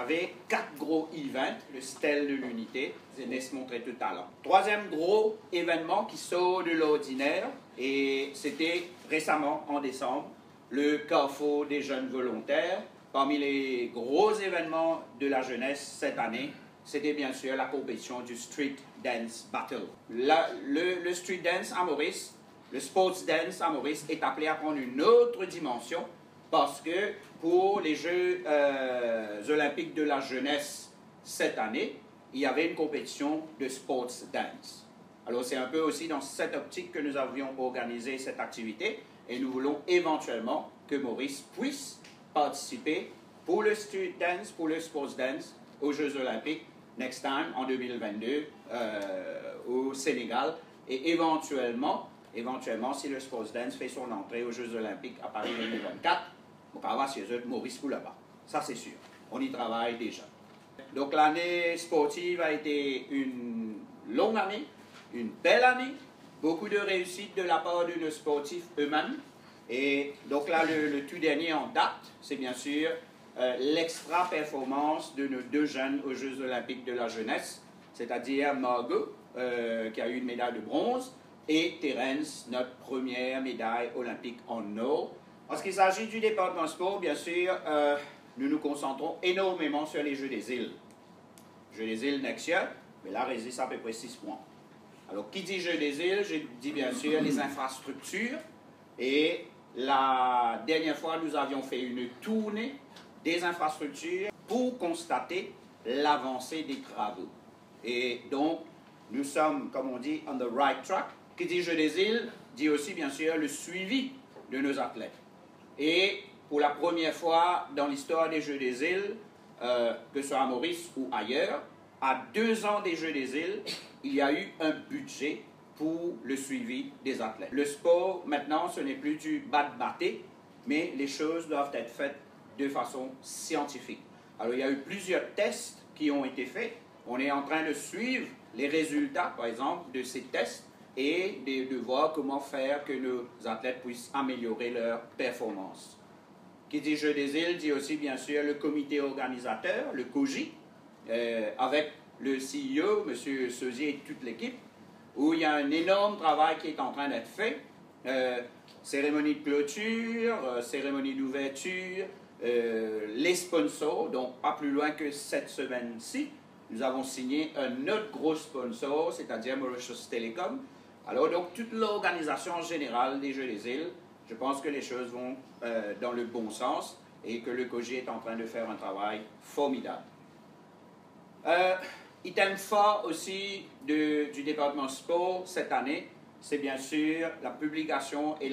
avait 4 gros events, le stèle de l'unité, Zénès montrait tout talent. Troisième gros événement qui sort de l'ordinaire, et c'était récemment en décembre, le Carrefour des jeunes volontaires. Parmi les gros événements de la jeunesse cette année, c'était bien sûr la compétition du Street Dance Battle. Le Street Dance à Maurice, le Sports Dance à Maurice est appelé à prendre une autre dimension parce que pour les Jeux olympiques de la jeunesse cette année, il y avait une compétition de Sports Dance. Alors c'est un peu aussi dans cette optique que nous avions organisé cette activité et nous voulons éventuellement que Maurice puisse participer pour le Street Dance, pour le Sports Dance aux Jeux olympiques next time en 2022 au Sénégal et éventuellement, si le Sports Dance fait son entrée aux Jeux olympiques à Paris 2024, on va avoir chez eux Maurice pour là-bas. Ça c'est sûr. On y travaille déjà. Donc l'année sportive a été une longue année, une belle année, beaucoup de réussite de la part de nos sportifs eux-mêmes. Et donc là, le tout dernier en date, c'est bien sûr l'extra-performance de nos 2 jeunes aux Jeux olympiques de la jeunesse, c'est-à-dire Margot, qui a eu une médaille de bronze, et Terence, notre première médaille olympique en or. En ce qui s'agit du département sport, bien sûr, nous nous concentrons énormément sur les Jeux des îles. Jeux des îles next year, mais là, résiste à peu près 6 mois. Alors, qui dit Jeux des îles, je dis bien sûr les infrastructures. Et la dernière fois, nous avions fait une tournée des infrastructures pour constater l'avancée des travaux. Et donc, nous sommes, comme on dit, on the right track. Qui dit Jeux des îles, dit aussi bien sûr le suivi de nos athlètes. Et pour la première fois dans l'histoire des Jeux des îles, que ce soit à Maurice ou ailleurs, à 2 ans des Jeux des îles, il y a eu un budget pour le suivi des athlètes. Le sport, maintenant, ce n'est plus du bat-batté, mais les choses doivent être faites de façon scientifique. Alors, il y a eu plusieurs tests qui ont été faits. On est en train de suivre les résultats, par exemple, de ces tests et de voir comment faire que nos athlètes puissent améliorer leur performance. Qui dit Jeux des îles dit aussi, bien sûr, le comité organisateur, le COJI, avec le CEO, M. Sosier et toute l'équipe, où il y a un énorme travail qui est en train d'être fait. Cérémonie de clôture, cérémonie d'ouverture, les sponsors, donc pas plus loin que cette semaine-ci, nous avons signé un autre gros sponsor, c'est-à-dire Mauritius Telecom. Alors donc toute l'organisation générale des Jeux des îles, je pense que les choses vont dans le bon sens et que le COJI est en train de faire un travail formidable. Item fort aussi du département sport cette année, c'est bien sûr la publication et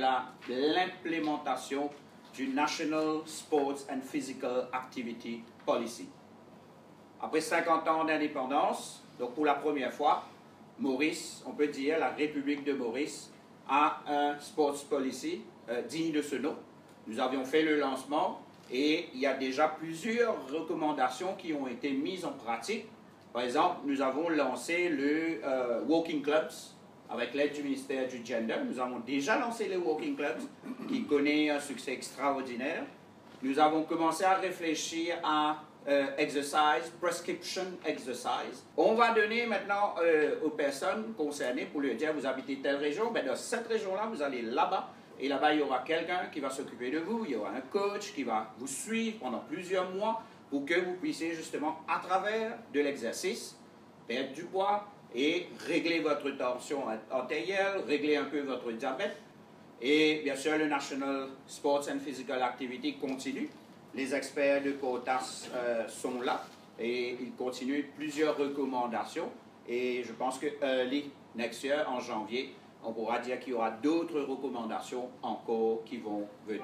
l'implémentation du National Sports and Physical Activity Policy. Après 50 ans d'indépendance, donc pour la première fois, Maurice, on peut dire la République de Maurice, a un Sports Policy digne de ce nom. Nous avions fait le lancement et il y a déjà plusieurs recommandations qui ont été mises en pratique. Par exemple, nous avons lancé le Walking Clubs avec l'aide du ministère du Gender. Nous avons déjà lancé le Walking Clubs qui connaît un succès extraordinaire. Nous avons commencé à réfléchir à exercise, prescription exercise. On va donner maintenant aux personnes concernées pour leur dire vous habitez telle région, ben dans cette région-là, vous allez là-bas. Et là-bas, il y aura quelqu'un qui va s'occuper de vous, il y aura un coach qui va vous suivre pendant plusieurs mois pour que vous puissiez justement, à travers de l'exercice, perdre du poids et régler votre tension artérielle, régler un peu votre diabète. Et bien sûr, le National Sports and Physical Activity continue. Les experts de POTAS sont là et ils continuent plusieurs recommandations. Et je pense que early next year, en janvier, on pourra dire qu'il y aura d'autres recommandations encore qui vont venir.